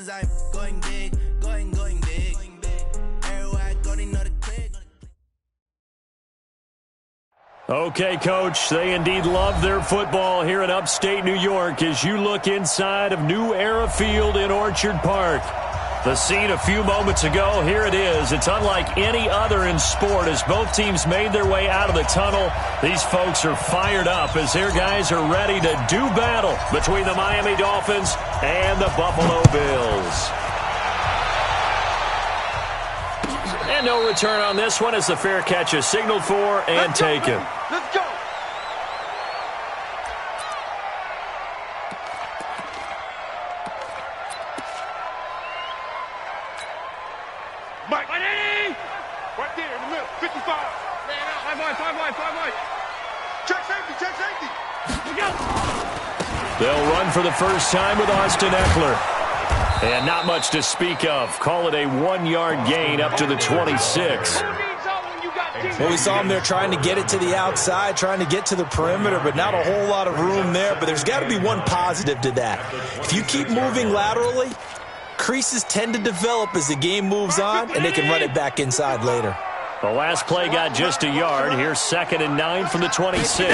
'cause I'm going big, going big. Everywhere I go, they know the click. Okay, Coach, they indeed love their football here in upstate New York as you look inside of New Era Field in Orchard Park. The scene a few moments ago, here it is. It's unlike any other in sport as both teams made their way out of the tunnel. These folks are fired up as their guys are ready to do battle between the Miami Dolphins and the Buffalo Bills. And no return on this one as the fair catch is signaled for and taken. Let's go. Mike. Right there in the middle. 55. Man out. 5 wide. Check safety. We go. They'll run for the first time with Austin Eckler. And not much to speak of. Call it a 1-yard gain up to the 26. Well, we saw him there trying to get it to the outside, trying to get to the perimeter, but not a whole lot of room there. But there's got to be one positive to that. If you keep moving laterally, creases tend to develop as the game moves on, and they can run it back inside later. The last play got just a yard. Here's 2nd and 9 from the 26.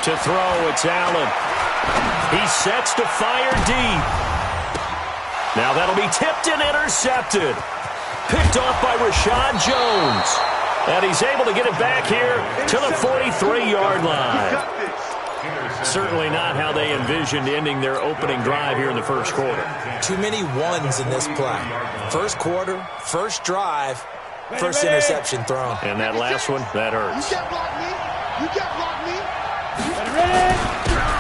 To throw, it's Allen. He sets to fire deep. Now that'll be tipped and intercepted. Picked off by Rashad Jones. And he's able to get it back here to the 43-yard line. Certainly not how they envisioned ending their opening drive here in the first quarter. Too many ones in this play. First quarter, first drive, first interception thrown. And that last one, that hurts. You can't block me.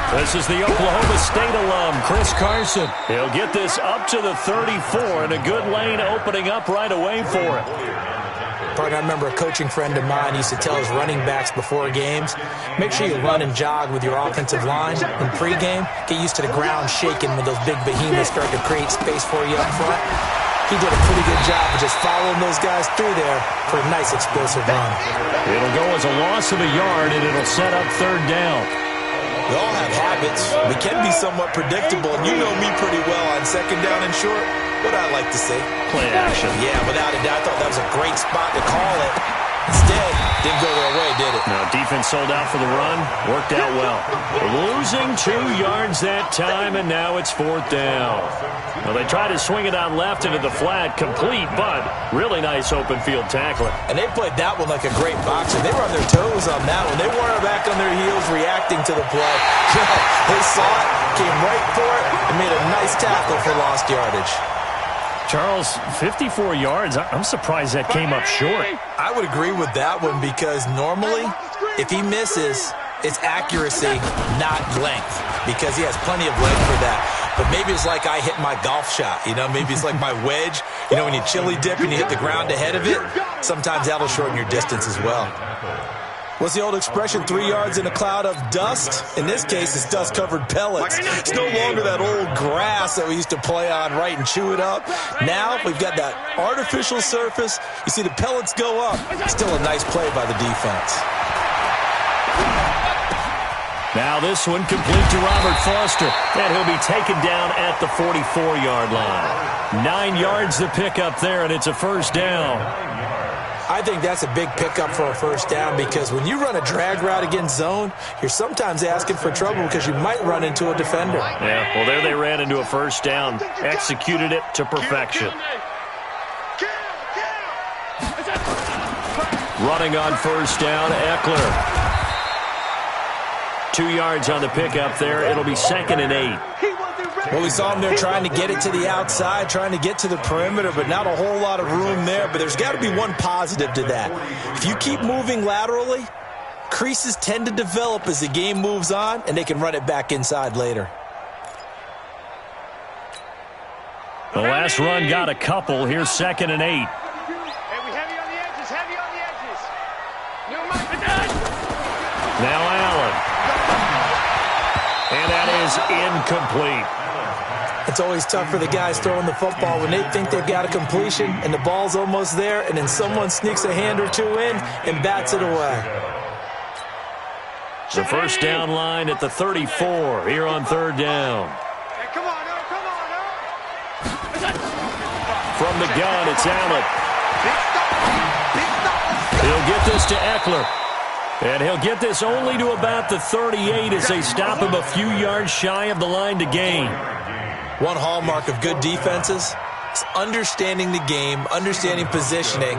This is the Oklahoma State alum, Chris Carson. He'll get this up to the 34, and a good lane opening up right away for him. Partner, I remember a coaching friend of mine used to tell his running backs before games, make sure you run and jog with your offensive line in pregame. Get used to the ground shaking when those big behemoths start to create space for you up front. He did a pretty good job of just following those guys through there for a nice explosive run. It'll go as a loss of a yard, and it'll set up 3rd down. We all have habits. We can be somewhat predictable, and you know me pretty well on 2nd down and short. What I like to say? Play action. Yeah, without a doubt, I thought that was a great spot to call it. Instead, didn't go their way, did it? Now, defense sold out for the run. Worked out well. Losing 2 yards that time, and now it's 4th down. Well, they tried to swing it out left into the flat, complete, but really nice open field tackling. And they played that one like a great boxer. They were on their toes on that one. They weren't back on their heels reacting to the play. They saw it, came right for it, and made a nice tackle for lost yardage. Charles, 54 yards. I'm surprised that came up short. I would agree with that one because normally, if he misses, it's accuracy, not length, because he has plenty of leg for that. But maybe it's like I hit my golf shot, maybe it's like my wedge. When you chili dip and you hit the ground ahead of it, sometimes that'll shorten your distance as well. What's the old expression, 3 yards in a cloud of dust? In this case, it's dust-covered pellets. It's no longer that old grass that we used to play on, right, and chew it up. Now we've got that artificial surface. You see the pellets go up. Still a nice play by the defense. Now this one complete to Robert Foster, and he'll be taken down at the 44-yard line. 9 yards to pick up there, and it's a 1st down. I think that's a big pickup for a 1st down because when you run a drag route against zone, you're sometimes asking for trouble because you might run into a defender. Yeah, well, there they ran into a 1st down, executed it to perfection. Running on 1st down, Eckler. 2 yards on the pickup there. It'll be 2nd and 8. Well, we saw him there trying to get it to the outside, trying to get to the perimeter, but not a whole lot of room there. But there's got to be one positive to that. If you keep moving laterally, creases tend to develop as the game moves on, and they can run it back inside later. The last run got a couple. Here's 2nd and 8. Hey, we heavy on the edges, Now Allen. And that is incomplete. It's always tough for the guys throwing the football when they think they've got a completion and the ball's almost there, and then someone sneaks a hand or two in and bats it away. The 1st down line at the 34 here on 3rd down. From the gun, it's Allen. He'll get this to Eckler. And he'll get this only to about the 38 as they stop him a few yards shy of the line to gain. One hallmark of good defenses is understanding the game, understanding positioning,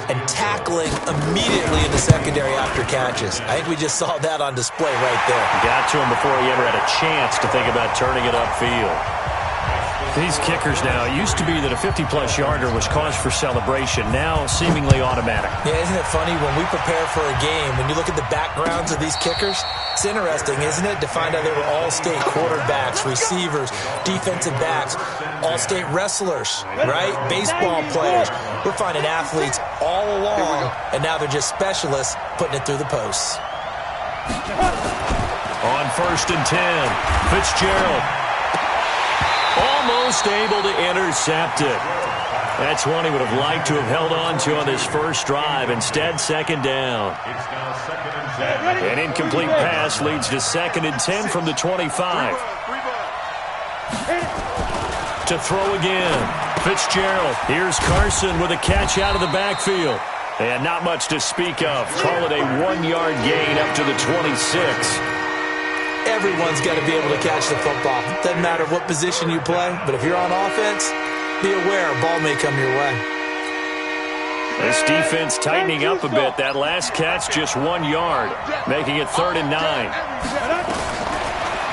and tackling immediately in the secondary after catches. I think we just saw that on display right there. Got to him before he ever had a chance to think about turning it upfield. These kickers now, it used to be that a 50-plus yarder was cause for celebration. Now, seemingly automatic. Yeah, isn't it funny when we prepare for a game, when you look at the backgrounds of these kickers, it's interesting, isn't it, to find out they were all-state quarterbacks, receivers, defensive backs, all-state wrestlers, right? Baseball players. We're finding athletes all along, and now they're just specialists putting it through the posts. On 1st and 10, Fitzgerald. Almost able to intercept it. That's one he would have liked to have held on to on this first drive. Instead, 2nd down. An incomplete pass leads to 2nd and 10 from the 25. To throw again. Fitzgerald. Here's Carson with a catch out of the backfield. And not much to speak of. Call it a 1-yard gain up to the 26. Everyone's got to be able to catch the football. Doesn't matter what position you play, but if you're on offense, be aware a ball may come your way. This defense tightening up a bit. That last catch just 1 yard, making it 3rd and 9.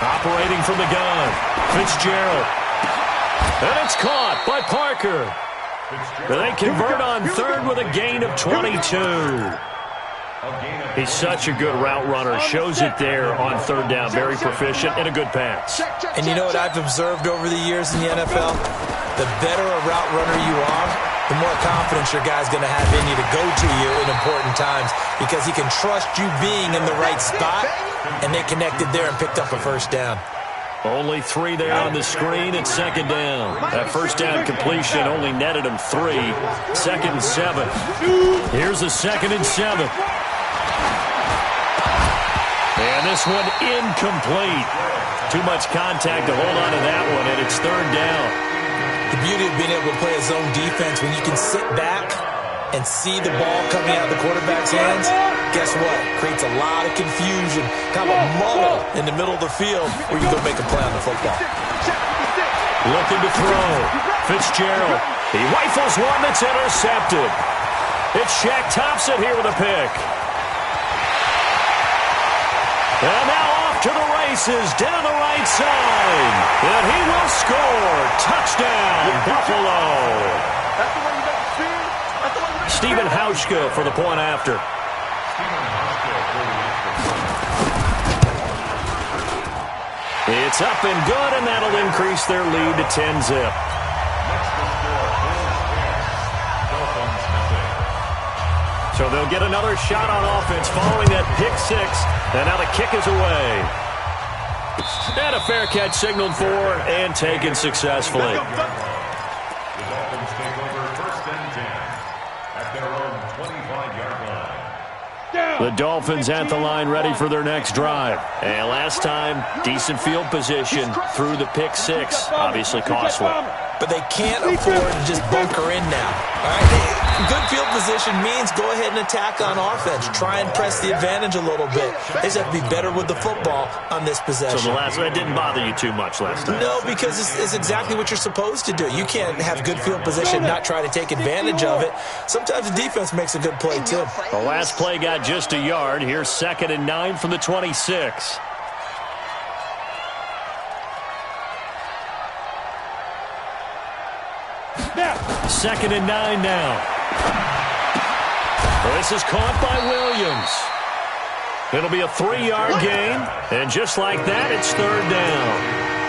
Operating from the gun, Fitzgerald. And it's caught by Parker. They convert on 3rd with a gain of 22. He's such a good route runner. Shows it there on 3rd down. Very proficient and a good pass. And you know what I've observed over the years in the NFL? The better a route runner you are, the more confidence your guy's going to have in you to go to you in important times because he can trust you being in the right spot, and they connected there and picked up a 1st down. Only 3 there on the screen at 2nd down. That 1st down completion only netted him 3. 2nd and 7. Here's a 2nd and 7. And this one incomplete. Too much contact to hold on to that one, and it's 3rd down. The beauty of being able to play a zone defense when you can sit back and see the ball coming out of the quarterback's hands, guess what? Creates a lot of confusion, kind of a muddle in the middle of the field where you go make a play on the football. Looking to throw. Fitzgerald. He rifles one that's intercepted. It's Shaq Thompson here with a pick. And now off to the races down the right side. And he will score. Touchdown, Buffalo. Stephen Hauschka for the point after. It's up and good, and that'll increase their lead to 10-zip. So they'll get another shot on offense following that pick 6. And now the kick is away. And a fair catch signaled for and taken successfully. The Dolphins take over 1st and 10 at their own 25-yard line. The Dolphins at the line ready for their next drive. And last time, decent field position through the pick 6. Obviously costly. But they can't afford to just bunker in now. All right? Good field position means go ahead and attack on offense. Try and press the advantage a little bit. They just have to be better with the football on this possession. So the last one didn't bother you too much last time? No, because it's exactly what you're supposed to do. You can't have good field position and not try to take advantage of it. Sometimes the defense makes a good play, too. The last play got just a yard. Here's 2nd and 9 from the 26. Second and 9 now. This is caught by Williams. It'll be a 3-yard gain, and just like that, it's 3rd down.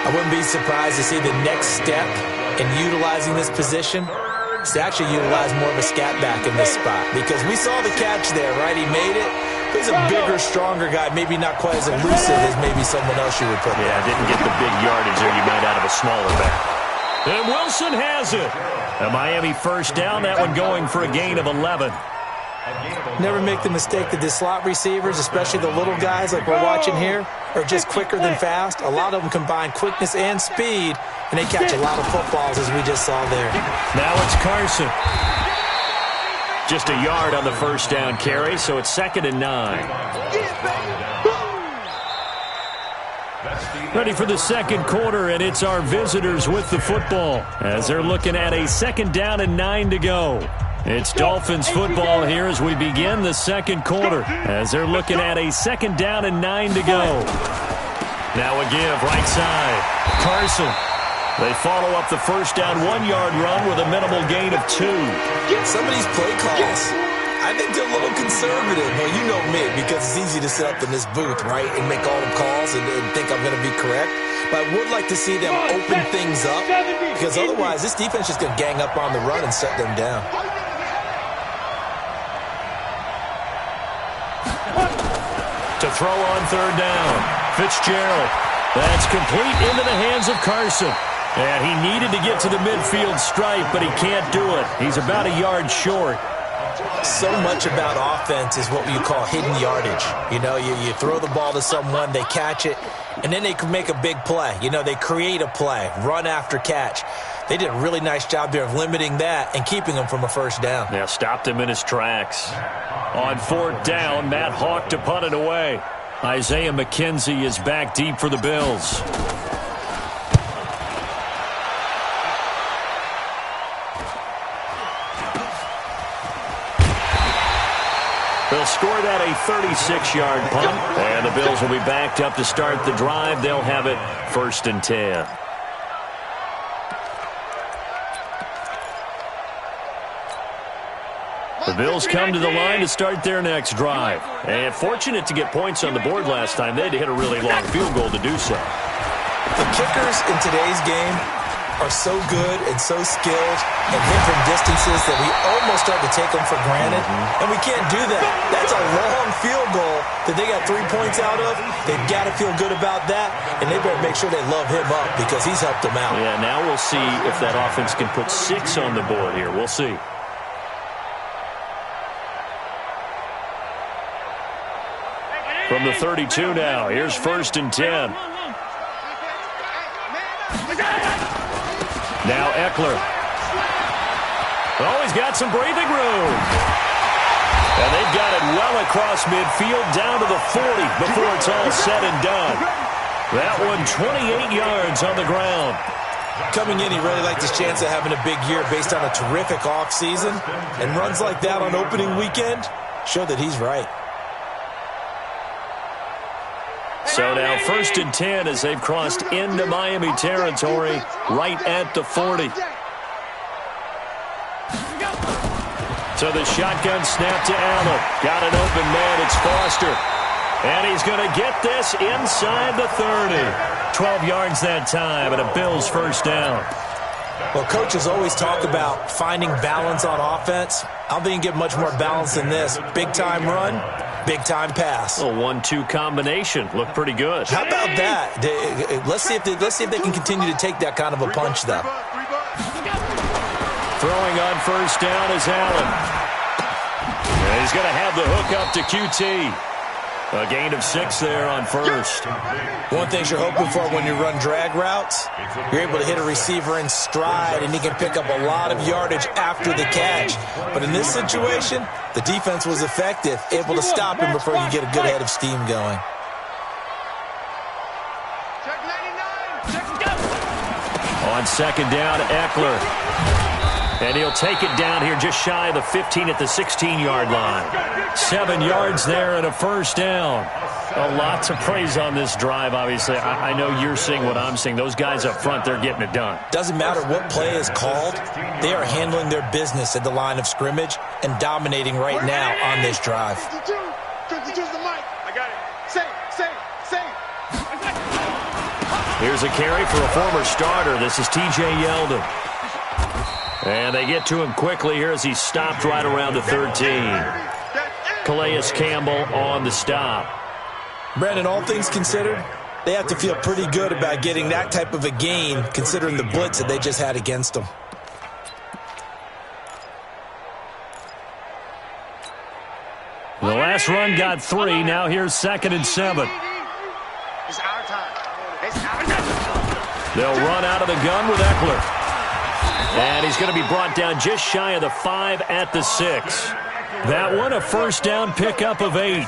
I wouldn't be surprised to see the next step in utilizing this position is to actually utilize more of a scat back in this spot, because we saw the catch there, right? He made it. He's a bigger, stronger guy, maybe not quite as elusive as maybe someone else you would put there. Yeah, didn't get the big yardage there you might out of a smaller back. And Wilson has it. A Miami 1st down, that one going for a gain of 11. Never make the mistake that the slot receivers, especially the little guys like we're watching here, are just quicker than fast. A lot of them combine quickness and speed and they catch a lot of footballs, as we just saw there. Now it's Carson. Just a yard on the first down carry, so it's 2nd and 9. Ready for the second quarter, and it's our visitors with the football as they're looking at a 2nd down and 9 to go. It's Dolphins football here as we begin the second quarter as they're looking at a 2nd down and 9 to go. Now a give right side. Carson. They follow up the first down 1-yard run with a minimal gain of 2. Some of these play calls, I think they're a little conservative. Well, you know me, because it's easy to sit up in this booth, right, and make all the calls and think I'm going to be correct. But I would like to see them open things up, because otherwise this defense is going to gang up on the run and shut them down. To throw on 3rd down. Fitzgerald. That's complete into the hands of Carson. And he needed to get to the midfield stripe, but he can't do it. He's about a yard short. So much about offense is what you call hidden yardage. You know, you throw the ball to someone, they catch it, and then they can make a big play. You know, they create a play, run after catch. They did a really nice job there of limiting that and keeping him from a first down. Yeah, stopped him in his tracks. On 4th down, Matt Hawk to punt it away. Isaiah McKenzie is back deep for the Bills. They'll score that a 36-yard punt, and the Bills will be backed up to start the drive. They'll have it 1st and 10. The Bills come to the line to start their next drive. And fortunate to get points on the board last time. They had to hit a really long field goal to do so. The kickers in today's game are so good and so skilled and hit from distances that we almost start to take them for granted. And we can't do that. That's a long field goal that they got 3 points out of. They've got to feel good about that, and they better make sure they love him up because he's helped them out. Yeah, now we'll see if that offense can put 6 on the board here. We'll see. From the 32 now, here's 1st and 10. Now Eckler. Oh, he's got some breathing room. And they've got it well across midfield down to the 40 before it's all said and done. That one 28 yards on the ground. Coming in, he really liked his chance of having a big year based on a terrific offseason. And runs like that on opening weekend show that he's right. So now 1st and 10 as they've crossed into Miami territory right at the 40. So the shotgun snap to Allen. Got an open man. It's Foster. And he's going to get this inside the 30. 12 yards that time and a Bills first down. Well, coaches always talk about finding balance on offense. I don't think you get much more balance than this. Big-time run, big-time pass. A 1-2 combination. Looked pretty good. How about that? Let's see if they can continue to take that kind of a punch, though. Throwing on first down is Allen. And he's going to have the hook up to QT. A gain of 6 there on first. One thing you're hoping for when you run drag routes, you're able to hit a receiver in stride, and he can pick up a lot of yardage after the catch. But in this situation, the defense was effective, able to stop him before you get a good head of steam going. On second down, Eckler. And he'll take it down here just shy of the 15 at the 16-yard line. 7 yards there and a first down. A lot to praise on this drive, obviously. I know you're seeing what I'm seeing. Those guys up front, they're getting it done. Doesn't matter what play is called. They are handling their business at the line of scrimmage and dominating right now on this drive. Here's a carry for a former starter. This is T.J. Yeldon. And they get to him quickly here as he's stopped right around the 13. Calais Campbell on the stop. Brandon, all things considered, they have to feel pretty good about getting that type of a gain considering the blitz that they just had against them. The last run got 3. Now here's 2nd and 7. It's our time. It's our time. They'll run out of the gun with Eckler. And he's going to be brought down just shy of the 5 at the 6. That one, a first down pickup of 8.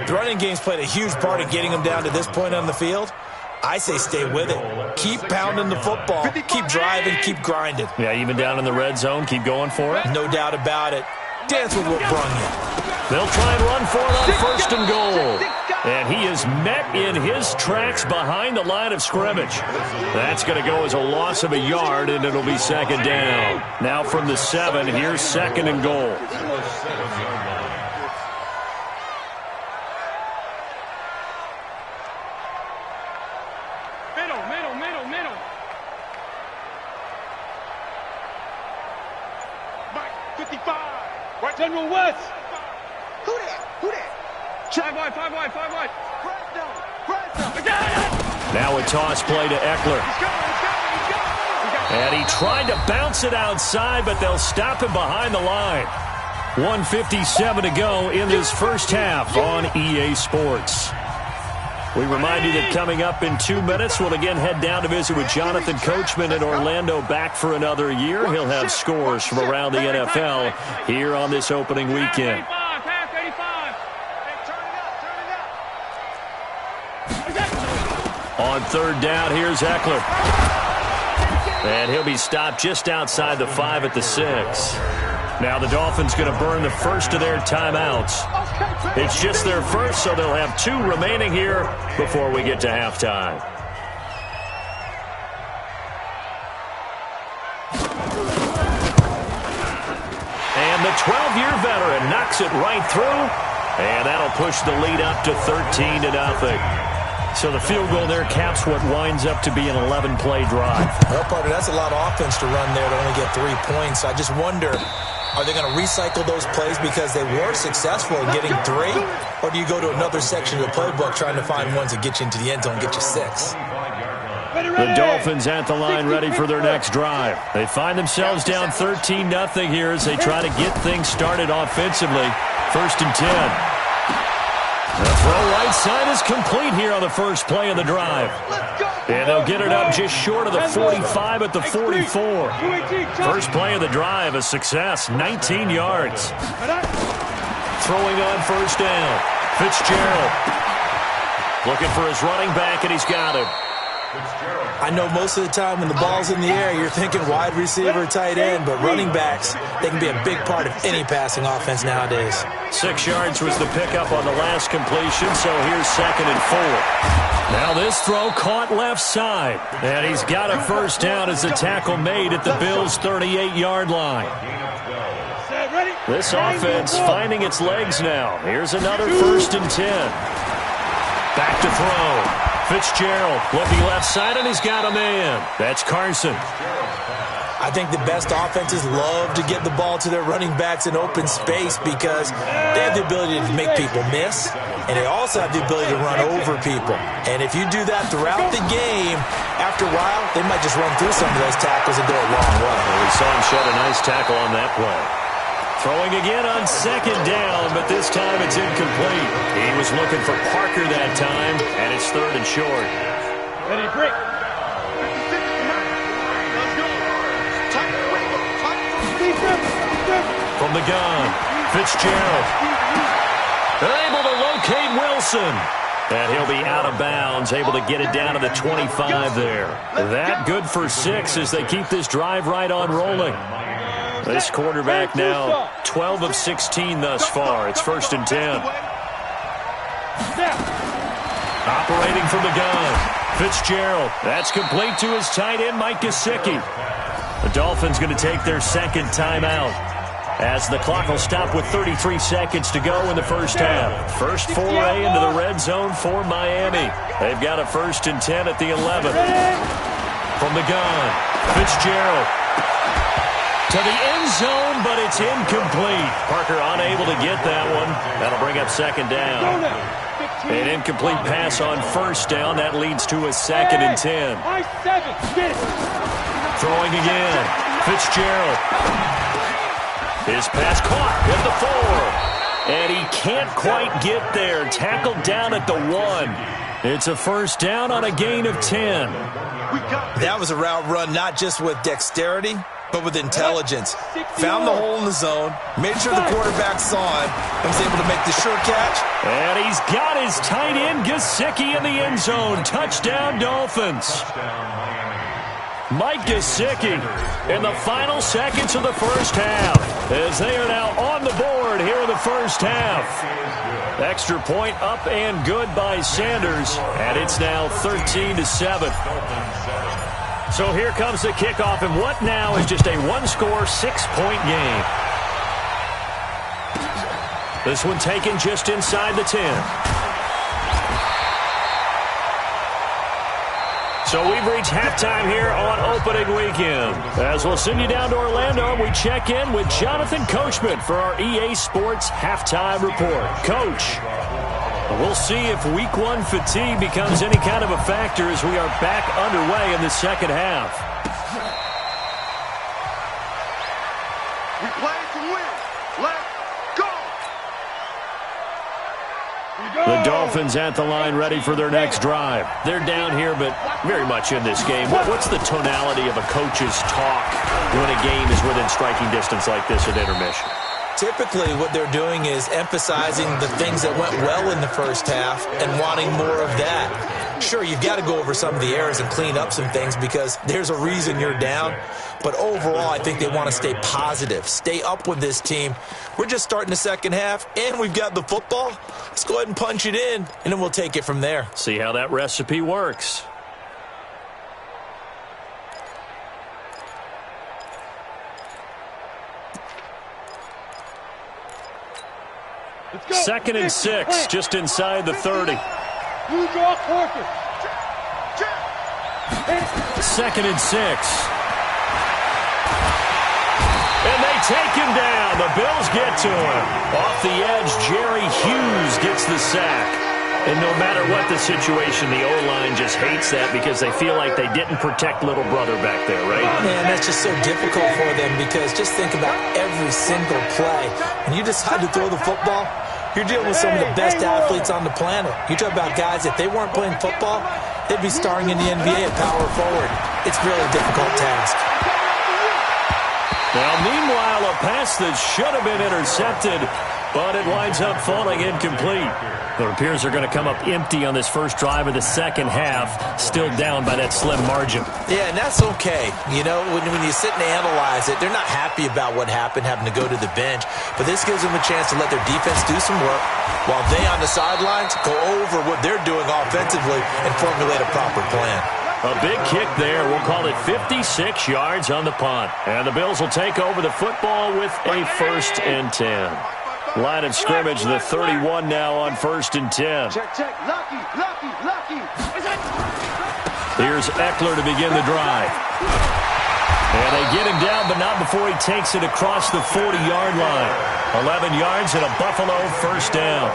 The running game's played a huge part in getting them down to this point on the field. I say stay with it. Keep pounding the football. Keep driving. Keep grinding. Yeah, even down in the red zone, keep going for it. No doubt about it. Dance with what brung you. They'll try and run for it on first and goal. And he is met in his tracks behind the line of scrimmage. That's going to go as a loss of a yard, and it'll be second down. Now from the 7, here's second and goal. Middle. Mike, 55. Right, General West. Who that? 5 wide. Now a toss play to Eckler. And he tried to bounce it outside, but they'll stop him behind the line. 1:57 to go in this first half on EA Sports. We remind you that coming up in 2 minutes, we'll again head down to visit with Jonathan Coachman in Orlando, back for another year. He'll have scores from around the NFL here on this opening weekend. On third down, here's Eckler. And he'll be stopped just outside the 5 at the 6. Now the Dolphins going to burn the first of their timeouts. It's just their first, so they'll have 2 remaining here before we get to halftime. And the 12-year veteran knocks it right through, and that'll push the lead up to 13-0. So the field goal there caps what winds up to be an 11-play drive. Well, partner, that's a lot of offense to run there to only get 3 points. I just wonder, are they going to recycle those plays because they were successful in getting 3? Or do you go to another section of the playbook trying to find ones that get you into the end zone and get you 6? The Dolphins at the line ready for their next drive. They find themselves down 13-0 here as they try to get things started offensively. First and 10. The throw right side is complete here on the first play of the drive. And they'll get it up just short of the 45 at the 44. First play of the drive, a success, 19 yards. Throwing on first down, Fitzgerald. Looking for his running back, and he's got him. I know most of the time when the ball's in the air, you're thinking wide receiver, tight end, but running backs, they can be a big part of any passing offense nowadays. 6 yards was the pickup on the last completion, so here's second and 4. Now this throw caught left side, and he's got a first down as the tackle made at the Bills' 38-yard line. This offense finding its legs now. Here's another first and 10. Back to throw. Fitzgerald looking left side, and he's got a man. That's Carson. I think the best offenses love to get the ball to their running backs in open space because they have the ability to make people miss, and they also have the ability to run over people. And if you do that throughout the game, after a while, they might just run through some of those tackles and go a long way. Well, we saw him shed a nice tackle on that play. Throwing again on second down, but this time it's incomplete. He was looking for Parker that time, and it's third and short. Ready, break. From the gun, Fitzgerald. Able to locate Wilson. And he'll be out of bounds, able to get it down to the 25 there. That good for 6 as they keep this drive right on rolling. This quarterback now 12 of 16 thus far. It's first and 10. Operating from the gun, Fitzgerald. That's complete to his tight end, Mike Gesicki. The Dolphins going to take their second timeout as the clock will stop with 33 seconds to go in the first half. First foray into the red zone for Miami. They've got a first and 10 at the 11. From the gun, Fitzgerald. To the end zone, but it's incomplete. Parker unable to get that one. That'll bring up second down. An incomplete pass on first down. That leads to a second and 10. Throwing again. Fitzgerald. His pass caught at the 4. And he can't quite get there. Tackled down at the 1. It's a first down on a gain of 10. That was a route run not just with dexterity, but with intelligence. Found the hole in the zone, made sure the quarterback saw him, and was able to make the sure catch. And he's got his tight end, Gesicki, in the end zone. Touchdown, Dolphins. Mike Gesicki in the final seconds of the first half, as they are now on the board here in the first half. Extra point up and good by Sanders, and it's now 13-7. So here comes the kickoff, and what now is just a one-score, 6-point game. This one taken just inside the 10. So we've reached halftime here on opening weekend. As we'll send you down to Orlando, we check in with Jonathan Coachman for our EA Sports Halftime Report. Coach, we'll see if Week 1 fatigue becomes any kind of a factor as we are back underway in the second half. We play to win. Let's go. The Dolphins at the line ready for their next drive. They're down here, but very much in this game. What's the tonality of a coach's talk when a game is within striking distance like this at intermission? Typically, what they're doing is emphasizing the things that went well in the first half and wanting more of that. Sure, you've got to go over some of the errors and clean up some things because there's a reason you're down. But overall, I think they want to stay positive, stay up with this team. We're just starting the second half, and we've got the football. Let's go ahead and punch it in, and then we'll take it from there. See how that recipe works. Second and 6, just inside the 30. Second and 6. And they take him down. The Bills get to him. Off the edge, Jerry Hughes gets the sack. And no matter what the situation, the O-line just hates that because they feel like they didn't protect little brother back there, right? Man, that's just so difficult for them because just think about every single play. When you decide to throw the football, you're dealing with some of the best athletes on the planet. You talk about guys, if they weren't playing football, they'd be starring in the NBA at power forward. It's really a difficult task. Now, meanwhile, a pass that should have been intercepted, but it winds up falling incomplete. It appears they're going to come up empty on this first drive of the second half, still down by that slim margin. Yeah, and that's okay. You know, when you sit and analyze it, they're not happy about what happened, having to go to the bench. But this gives them a chance to let their defense do some work while they on the sidelines go over what they're doing offensively and formulate a proper plan. A big kick there. We'll call it 56 yards on the punt. And the Bills will take over the football with a 1st and 10. Line of scrimmage, the 31 now on 1st and 10. Check. Lucky. Here's Eckler to begin the drive. And they get him down, but not before he takes it across the 40-yard line. 11 yards and a Buffalo 1st down.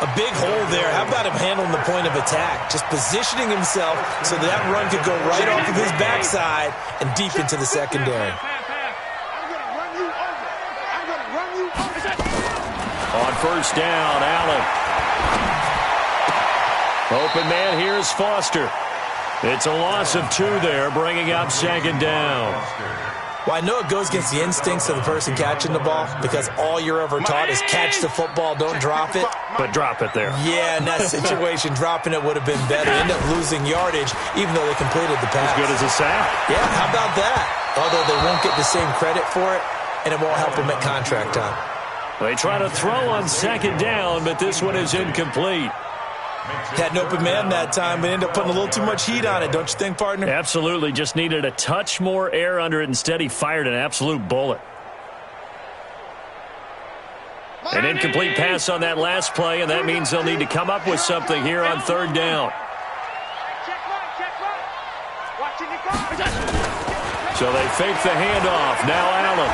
A big hole there. How about him handling the point of attack? Just positioning himself so that run could go right off of his backside and deep into the secondary. On 1st down, Allen. Open man, here's Foster. It's a loss of 2 there, bringing up 2nd down. Well, I know it goes against the instincts of the person catching the ball because all you're ever taught is catch the football, don't drop it. But drop it there. Yeah, in that situation, dropping it would have been better. End up losing yardage, even though they completed the pass. As good as a sack? Yeah, how about that? Although they won't get the same credit for it, and it won't help them at contract time. They try to throw on 2nd down, but this one is incomplete. Had an open man that time, but ended up putting a little too much heat on it, don't you think, partner? Absolutely. Just needed a touch more air under it. Instead, he fired an absolute bullet. An incomplete pass on that last play, and that means they'll need to come up with something here on 3rd down. So they fake the handoff. Now Allen.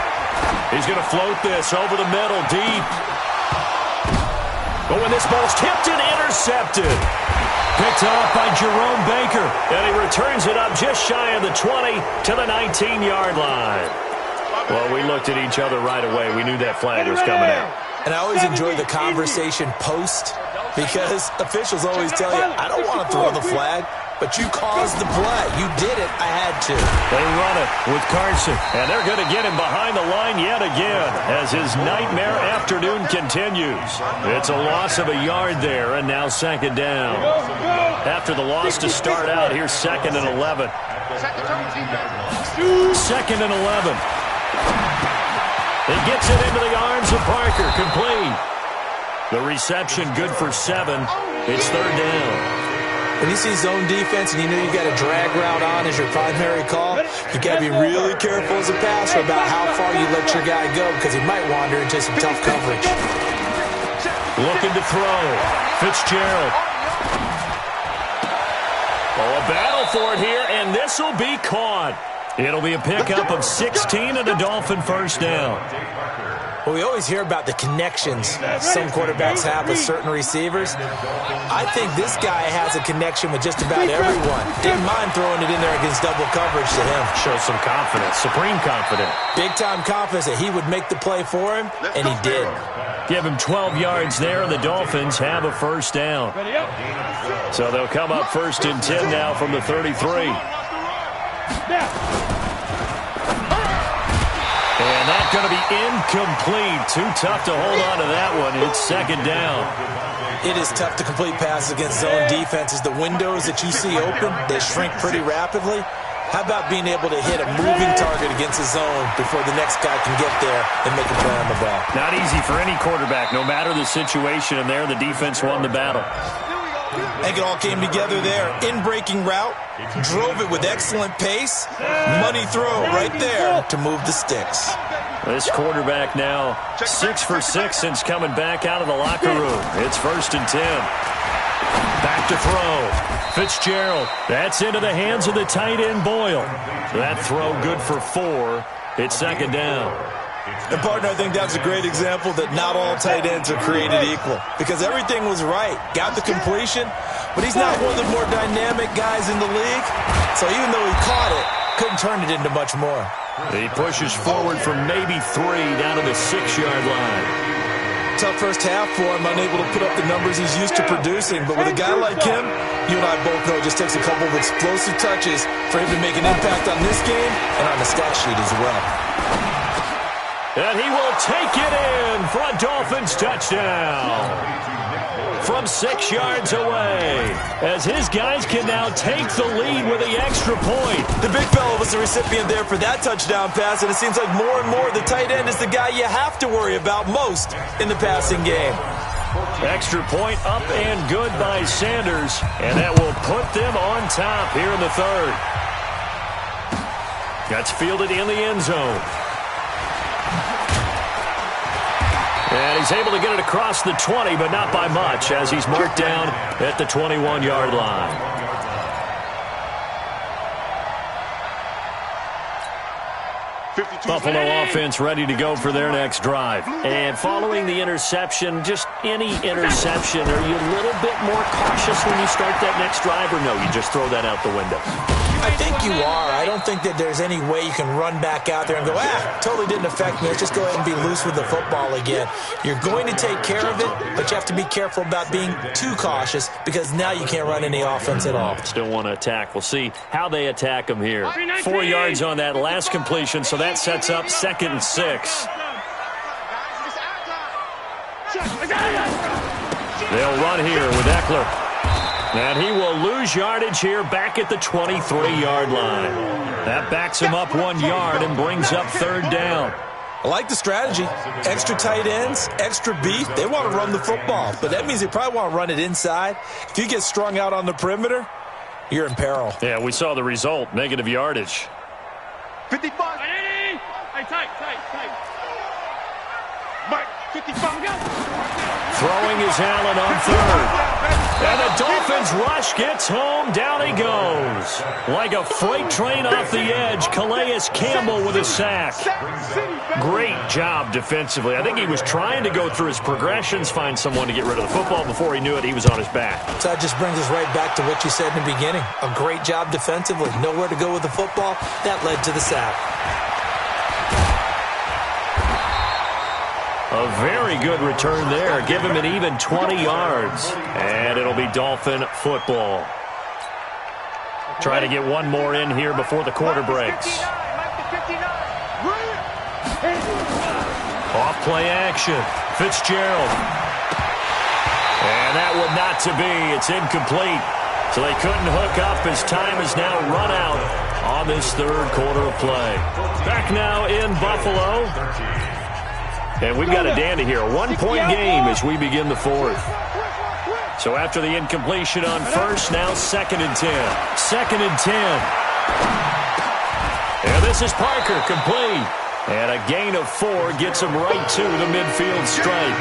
He's going to float this over the middle, deep. Oh, and this ball's tipped and intercepted. Picked off by Jerome Baker. And he returns it up just shy of the 20 to the 19-yard line. Well, we looked at each other right away. We knew that flag was coming out. And I always enjoy the conversation post Because officials always tell you, I don't want to throw the flag, but you caused the play. You did it. I had to. They run it with Carson, and they're going to get him behind the line yet again as his nightmare afternoon continues. It's a loss of a yard there, and now second down. After the loss to start out, here's 2nd and 11. 2nd and 11. He gets it into the arms of Parker, complete. The reception good for 7. It's 3rd down. When you see zone defense and you know you got a drag route on as your primary call, you got to be really careful as a passer about how far you let your guy go because he might wander into some tough coverage. Looking to throw. Fitzgerald. Oh, a battle for it here, and this will be caught. It'll be a pickup of 16 and a Dolphin first down. Well, we always hear about the connections some quarterbacks have with certain receivers. I think this guy has a connection with just about everyone. Didn't mind throwing it in there against double coverage to him. Shows some confidence, supreme confidence. Big-time confidence that he would make the play for him, and he did. Give him 12 yards there, and the Dolphins have a first down. So they'll come up 1st and 10 now from the 33. And that's going to be incomplete. Too tough to hold on to that one. It's 2nd down. It is tough to complete passes against zone defenses. The windows that you see open, they shrink pretty rapidly. How about being able to hit a moving target against a zone before the next guy can get there and make a play on the ball? Not easy for any quarterback, no matter the situation, and there the defense won the battle. I think it all came together there. In-breaking route, drove it with excellent pace. Money throw right there to move the sticks. This quarterback now 6 for 6 since coming back out of the locker room. It's 1st and 10. Back to throw. Fitzgerald. That's into the hands of the tight end Boyle. That throw good for 4. It's 2nd down. And, partner, I think that's a great example that not all tight ends are created equal because everything was right. Got the completion, but he's not one of the more dynamic guys in the league. So even though he caught it, couldn't turn it into much more. He pushes forward from maybe 3 down to the 6-yard line. Tough first half for him, unable to put up the numbers he's used to producing. But with a guy like him, you and I both know it just takes a couple of explosive touches for him to make an impact on this game and on the stat sheet as well. And he will take it in for a Dolphins touchdown from 6 yards away as his guys can now take the lead with the extra point. The big fella was the recipient there for that touchdown pass, and it seems like more and more the tight end is the guy you have to worry about most in the passing game. Extra point up and good by Sanders, and that will put them on top here in the 3rd. That's fielded in the end zone. And he's able to get it across the 20, but not by much, as he's marked down at the 21-yard line. Buffalo offense ready to go for their next drive. And following the interception, just any interception, are you a little bit more cautious when you start that next drive, or no, you just throw that out the window? I think you are. I don't think that there's any way you can run back out there and go, totally didn't affect me. Let's just go ahead and be loose with the football again. You're going to take care of it, but you have to be careful about being too cautious because now you can't run any offense at all. Still want to attack. We'll see how they attack them here. 4 yards on that last completion, so that sets up 2nd and 6. They'll run here with Eckler. And he will lose yardage here back at the 23-yard line. That backs him up 1 yard and brings up 3rd down. I like the strategy. Extra tight ends, extra beef. They want to run the football, but that means they probably want to run it inside. If you get strung out on the perimeter, you're in peril. Yeah, we saw the result, negative yardage. 55. Hey, tight. Mike, 55. Throwing is Allen on 3rd. And the Dolphins rush gets home. Down he goes. Like a freight train off the edge, Calais Campbell with a sack. Great job defensively. I think he was trying to go through his progressions, find someone to get rid of the football. Before he knew it, he was on his back. So that just brings us right back to what you said in the beginning. A great job defensively. Nowhere to go with the football. That led to the sack. A very good return there. Give him an even 20 yards. And it'll be Dolphin football. Try to get one more in here before the quarter breaks. Off play action. Fitzgerald. And that one not to be. It's incomplete. So they couldn't hook up as time is now run out on this third quarter of play. Back now in Buffalo. And we've got a dandy here. A one-point game as we begin the fourth. So after the incompletion on first, now 2nd and 10. 2nd and 10. And this is Parker, complete. And a gain of 4 gets him right to the midfield stripe.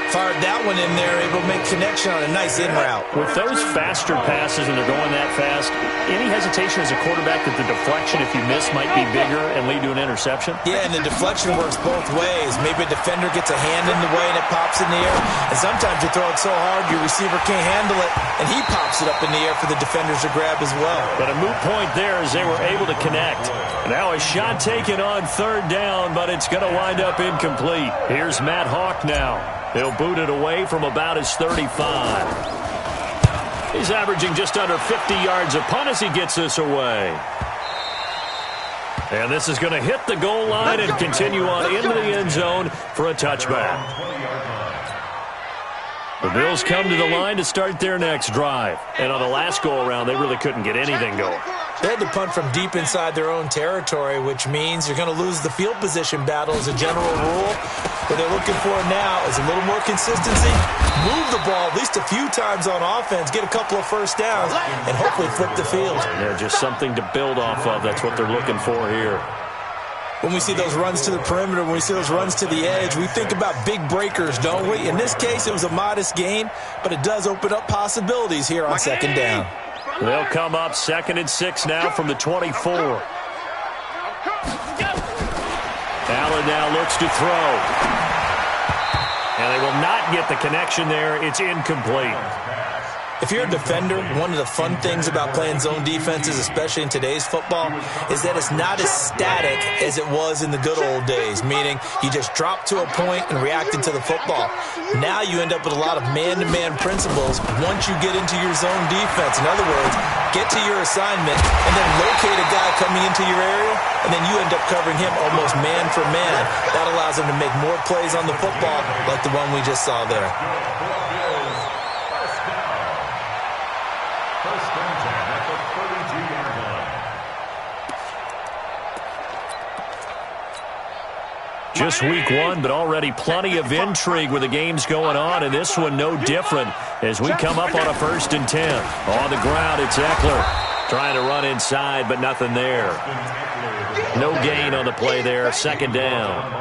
Fired that one in there, able to make connection on a nice in route. With those faster passes and they're going that fast, any hesitation as a quarterback that the deflection, if you miss, might be bigger and lead to an interception? Yeah, and the deflection works both ways. Maybe a defender gets a hand in the way and it pops in the air. And sometimes you throw it so hard your receiver can't handle it, and he pops it up in the air for the defenders to grab as well. But a moot point there as they were able to connect. Now a shot taken on 3rd down, but it's going to wind up incomplete. Here's Matt Hawk now. He'll boot it away from about his 35. He's averaging just under 50 yards a punt as he gets this away. And this is going to hit the goal line and continue on into the end zone for a touchback. The Bills come to the line to start their next drive. And on the last go-around, they really couldn't get anything going. They had to punt from deep inside their own territory, which means you're going to lose the field position battle as a general rule. What they're looking for now is a little more consistency, move the ball at least a few times on offense, get a couple of first downs, and hopefully flip the field. Yeah, just something to build off of. That's what they're looking for here. When we see those runs to the perimeter, when we see those runs to the edge, we think about big breakers, don't we? In this case, it was a modest gain, but it does open up possibilities here on 2nd down. They'll come up 2nd and 6 now from the 24. Allen now looks to throw. And they will not get the connection there. It's incomplete. If you're a defender, one of the fun things about playing zone defenses, especially in today's football, is that it's not as static as it was in the good old days, meaning you just drop to a point and reacted to the football. Now you end up with a lot of man-to-man principles once you get into your zone defense. In other words, get to your assignment and then locate a guy coming into your area, and then you end up covering him almost man for man. That allows him to make more plays on the football like the one we just saw there. Just week 1, but already plenty of intrigue with the games going on, and this one no different as we come up on a 1st and 10. On the ground, it's Eckler trying to run inside, but nothing there. No gain on the play there, 2nd down.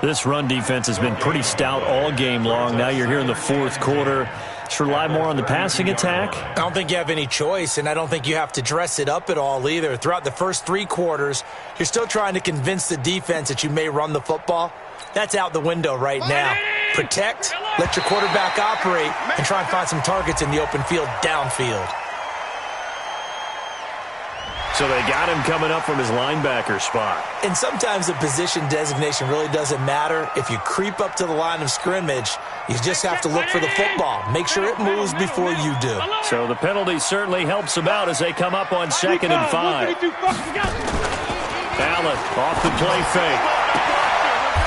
This run defense has been pretty stout all game long. Now you're here in the 4th quarter. Just rely more on the passing attack? I don't think you have any choice, and I don't think you have to dress it up at all either. Throughout the first 3 quarters, you're still trying to convince the defense that you may run the football. That's out the window right now. Protect, let your quarterback operate, and try and find some targets in the open field downfield. So they got him coming up from his linebacker spot. And sometimes the position designation really doesn't matter. If you creep up to the line of scrimmage, you just have to look for the football. Make sure it moves before you do. So the penalty certainly helps them out as they come up on 2nd and 5. Allen off the play fake.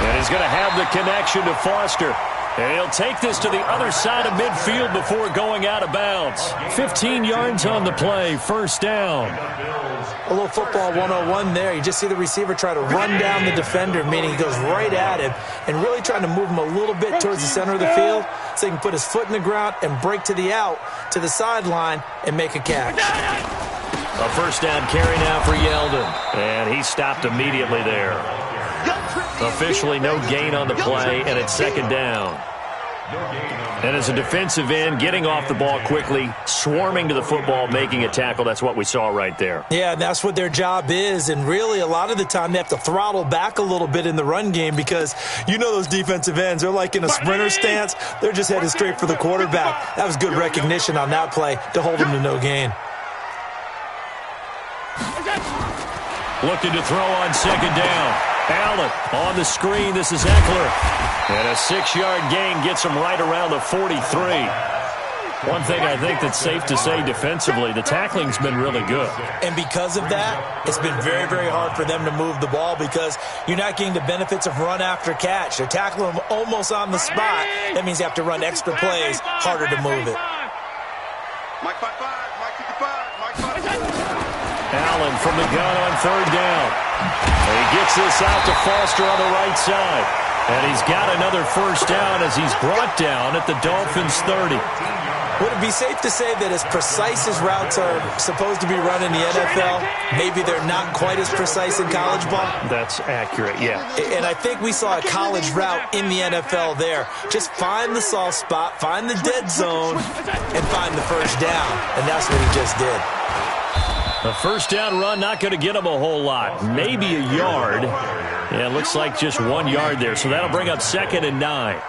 And he's going to have the connection to Foster. And he'll take this to the other side of midfield before going out of bounds. 15 yards on the play, 1st down. A little football 101 there. You just see the receiver try to run down the defender, meaning he goes right at him and really trying to move him a little bit towards the center of the field so he can put his foot in the ground and break to the out, to the sideline, and make a catch. A 1st down carry now for Yeldon. And he stopped immediately there. Officially no gain on the play, and it's 2nd down. And as a defensive end, getting off the ball quickly, swarming to the football, making a tackle, that's what we saw right there. Yeah, and that's what their job is, and really a lot of the time they have to throttle back a little bit in the run game because you know those defensive ends, they're like in a sprinter stance. They're just headed straight for the quarterback. That was good recognition on that play to hold him to no gain. Looking to throw on 2nd down. Allen on the screen. This is Eckler. And a 6-yard gain gets him right around the 43. One thing I think that's safe to say defensively, the tackling's been really good. And because of that, it's been very, very hard for them to move the ball because you're not getting the benefits of run after catch. They're tackling them almost on the spot. That means you have to run extra plays, harder to move it. Mike 55, Mike 55, Mike 55. Allen from the gun on 3rd down. And he gets this out to Foster on the right side. And he's got another 1st down as he's brought down at the Dolphins' 30. Would it be safe to say that as precise as routes are supposed to be run in the NFL, maybe they're not quite as precise in college ball? That's accurate, yeah. And I think we saw a college route in the NFL there. Just find the soft spot, find the dead zone, and find the 1st down. And that's what he just did. A 1st down run, not going to get him a whole lot. Maybe a yard. Yeah, it looks like just 1 yard there. So that'll bring up 2nd and 9.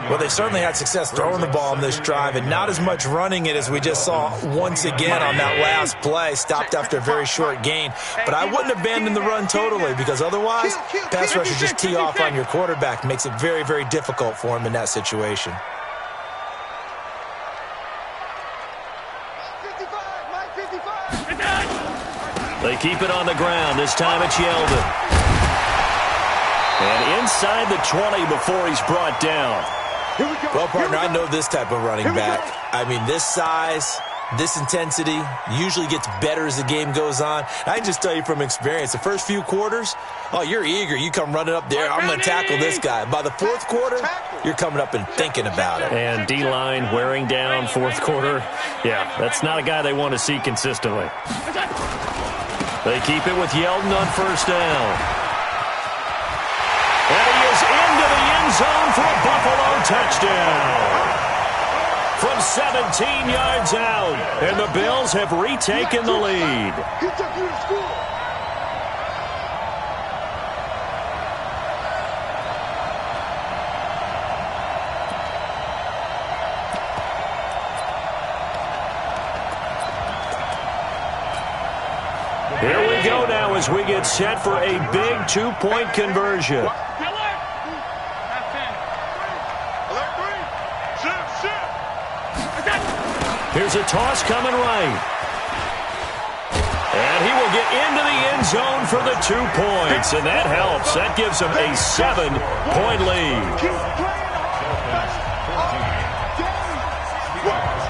Well, they certainly had success throwing the ball on this drive and not as much running it as we just saw once again on that last play. Stopped after a very short gain. But I wouldn't abandon the run totally because otherwise, pass rushers just tee off on your quarterback. Makes it very, very difficult for him in that situation. They keep it on the ground. This time it's Yeldon. And inside the 20 before he's brought down. Well, partner, I know this type of running back. I mean, this size, this intensity usually gets better as the game goes on. I can just tell you from experience, the first few quarters, oh, you're eager. You come running up there, I'm going to tackle this guy. By the 4th quarter, you're coming up and thinking about it. And D-line wearing down 4th quarter. Yeah, that's not a guy they want to see consistently. They keep it with Yeldon on 1st down. And he is into the end zone for a Buffalo touchdown. From 17 yards out. And the Bills have retaken the lead. He took you to school. Here we go now as we get set for a big 2-point conversion. Here's a toss coming right. And he will get into the end zone for the 2 points. And that helps. That gives him a 7-point lead.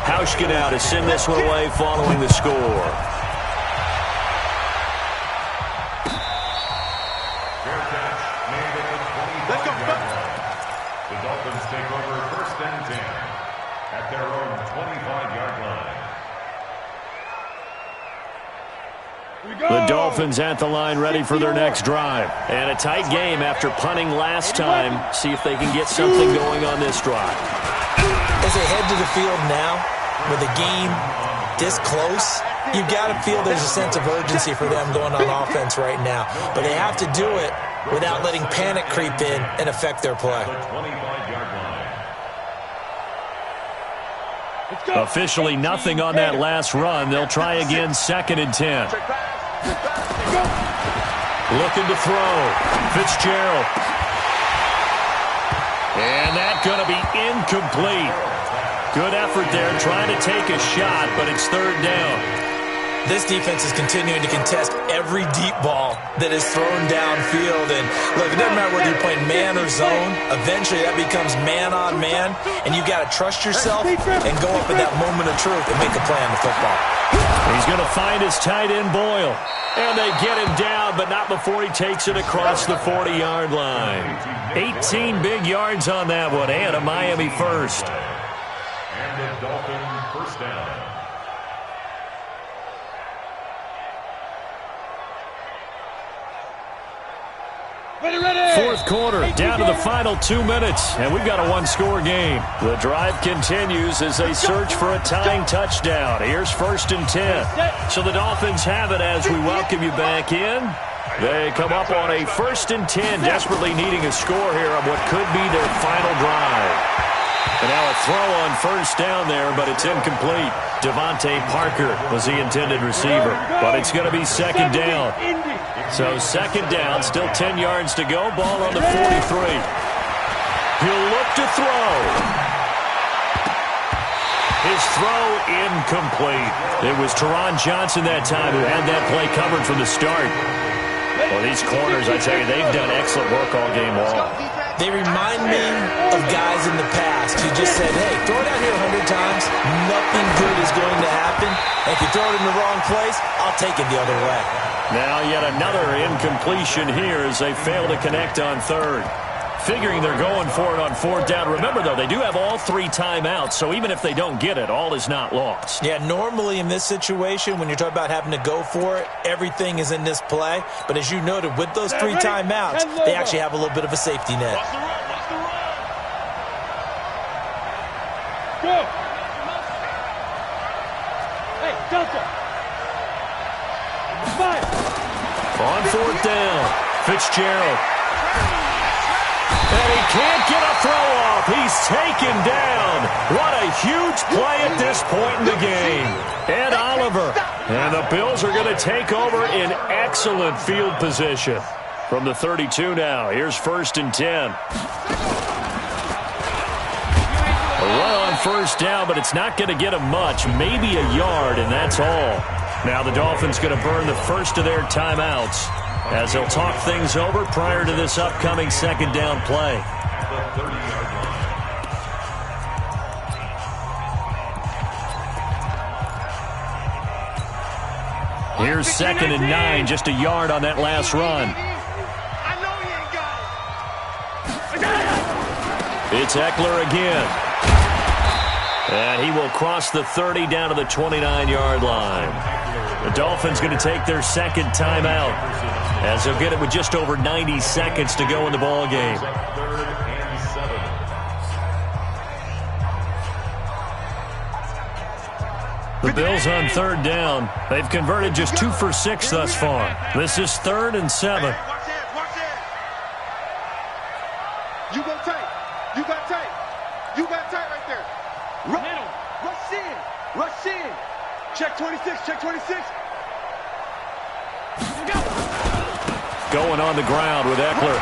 Hauschka now to send this one away following the score. The Dolphins take over 1st and 10 at their own 25-yard line. The Dolphins at the line ready for their next drive. And a tight game after punting last time. See if they can get something going on this drive. As they head to the field now, with the game this close, you've got to feel there's a sense of urgency for them going on offense right now. But they have to do it without letting panic creep in and affect their play. Officially nothing on that last run. They'll try again 2nd and 10. Looking to throw. Fitzgerald. And that's going to be incomplete. Good effort there trying to take a shot, but it's 3rd down. This defense is continuing to contest every deep ball that is thrown downfield. And look, it doesn't matter whether you're playing man or zone. Eventually that becomes man on man. And you've got to trust yourself and go up in that moment of truth and make a play on the football. He's going to find his tight end Boyle. And they get him down, but not before he takes it across the 40-yard line. 18 big yards on that one, and a Miami first. And the Dolphin 1st down. 4th quarter, down to the final 2 minutes, and we've got a 1-score game. The drive continues as they search for a tying touchdown. Here's 1st and 10. So the Dolphins have it as we welcome you back in. They come up on a 1st and 10, desperately needing a score here on what could be their final drive. And now a throw on first down there, but it's incomplete. Devontae Parker was the intended receiver, but it's going to be second down. So second down, still 10 yards to go. Ball on the 43. He'll look to throw. His throw incomplete. It was Teron Johnson that time who had that play covered from the start. Well, these corners, I tell you, they've done excellent work all game long. They remind me of guys in the past who just said, hey, throw it out here 100 times, nothing good is going to happen. And if you throw it in the wrong place, I'll take it the other way. Now yet another incompletion here as they fail to connect on third. Figuring they're going for it on fourth down. Remember, though, they do have all 3 timeouts, so even if they don't get it, all is not lost. Yeah, normally in this situation, when you're talking about having to go for it, everything is in this play. But as you noted, with those 3 timeouts, they actually have a little bit of a safety net. Watch the run. Watch the run. Go. Hey, Delta. Fire. On fourth down, Fitzgerald. And he can't get a throw off. He's taken down. What a huge play at this point in the game. Ed Oliver. And the Bills are going to take over in excellent field position. From the 32 now, here's first and 10. A run on first down, but it's not going to get him much. Maybe a yard, and that's all. Now the Dolphins going to burn the first of their timeouts as they'll talk things over prior to this upcoming second down play. The 30-yard line. Here's second and 9, just a yard on that last run. I know he ain't got it. It's Eckler again. And he will cross the 30 down to the 29-yard line. The Dolphins going to take their second timeout as they'll get it with just over 90 seconds to go in the ball game. Third and 7. The Bills on third down. They've converted just 2 for 6 thus far. This is third and 7. Watch that. Watch that. You go tight. You got tight. You got tight right there. Rush in. Rush in. Check 26. Check 26. Going on the ground with Eckler.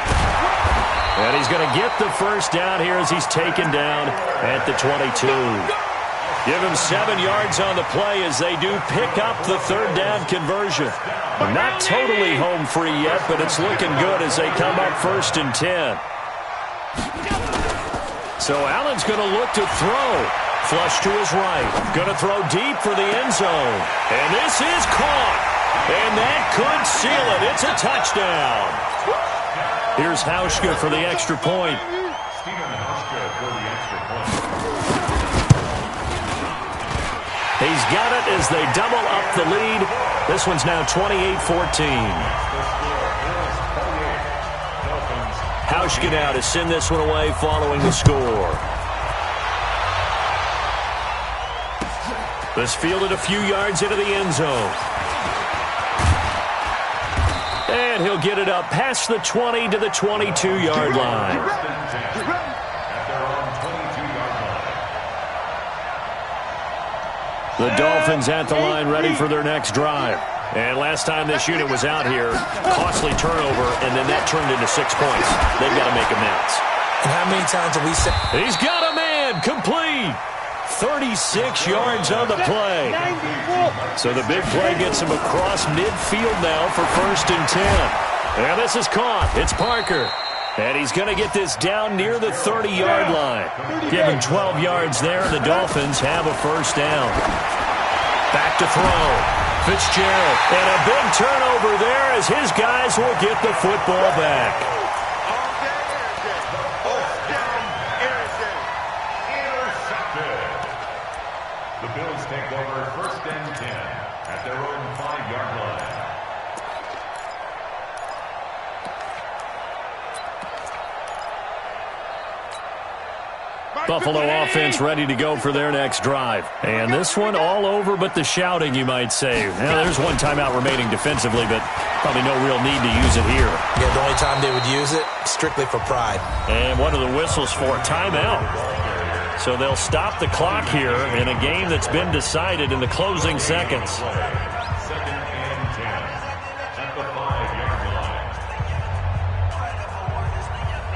And he's going to get the first down here as he's taken down at the 22. Give him 7 yards on the play as they do pick up the third down conversion. Not totally home free yet, but it's looking good as they come up first and 10. So Allen's going to look to throw. Flush to his right. Going to throw deep for the end zone. And this is caught. And that could seal it. It's a touchdown. Here's Hauschka for the extra point. Stephen Hauschka for the extra point. He's got it as they double up the lead. This one's now 28-14. Hauschka now to send this one away following the score. This fielded a few yards into the end zone. And he'll get it up past the 20 to the 22-yard line. At their own 22-yard line. The Dolphins at the line ready for their next drive. And last time this unit was out here, costly turnover, and then that turned into 6 points. They've got to make amends. And how many times have we said... He's got a man, complete. 36 yards on the play. So the big play gets him across midfield now for first and 10. And this is caught. It's Parker. And he's going to get this down near the 30-yard line. Give him 12 yards there, and the Dolphins have a first down. Back to throw. Fitzgerald. And a big turnover there as his guys will get the football back. The Bills take over first and 10 at their own 5-yard line. Buffalo offense ready to go for their next drive. And this one all over but the shouting, you might say. Now, there's one timeout remaining defensively, but probably no real need to use it here. Yeah, the only time they would use it, strictly for pride. And what are the whistles for? Timeout. So they'll stop the clock here in a game that's been decided in the closing seconds. Second and 10 at the 5-yard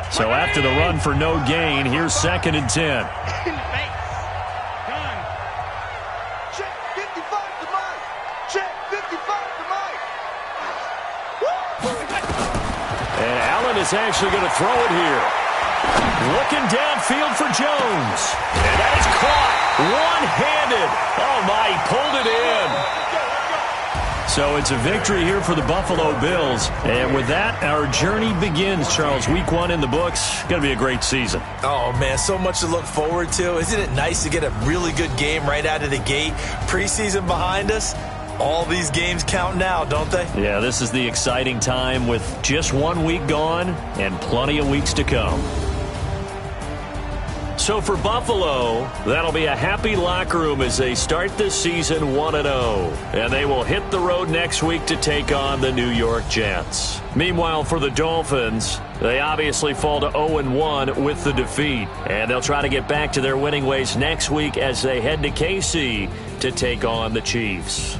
line. So after the run for no gain, here's second and 10. And Allen is actually going to throw it here. Looking downfield for Jones. And that is caught one-handed. Oh, my, he pulled it in. So it's a victory here for the Buffalo Bills. And with that, our journey begins, Charles. Week 1 in the books. Going to be a great season. Oh, man, so much to look forward to. Isn't it nice to get a really good game right out of the gate? Preseason behind us. All these games count now, don't they? Yeah, this is the exciting time with just 1 week gone and plenty of weeks to come. So for Buffalo, that'll be a happy locker room as they start this season 1-0. And they will hit the road next week to take on the New York Jets. Meanwhile, for the Dolphins, they obviously fall to 0-1 with the defeat. And they'll try to get back to their winning ways next week as they head to KC to take on the Chiefs.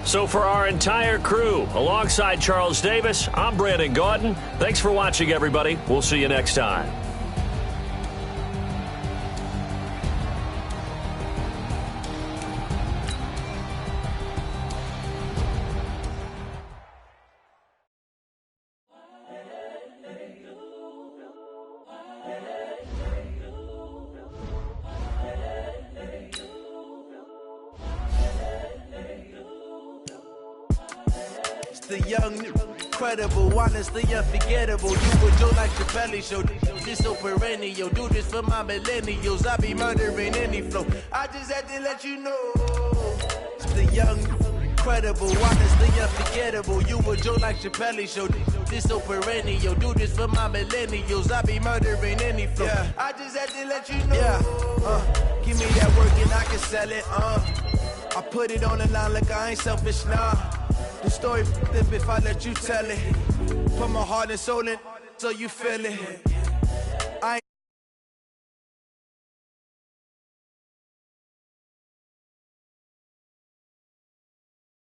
So for our entire crew, alongside Charles Davis, I'm Brandon Gaudin. Thanks for watching, everybody. We'll see you next time. The young, incredible, honestly unforgettable. You would do like your belly show. This so perennial. Do this for my millennials. I be murdering any flow. I just had to let you know. It's the young, incredible, honestly unforgettable. You would do like your belly show. This so perennial. Do this for my millennials. I be murdering any flow. Yeah. I just had to let you know. Yeah. Give me that work and I can sell it. I put it on the line like I ain't selfish, nah. The story if I let you tell it. Put my heart and soul in so you feel it.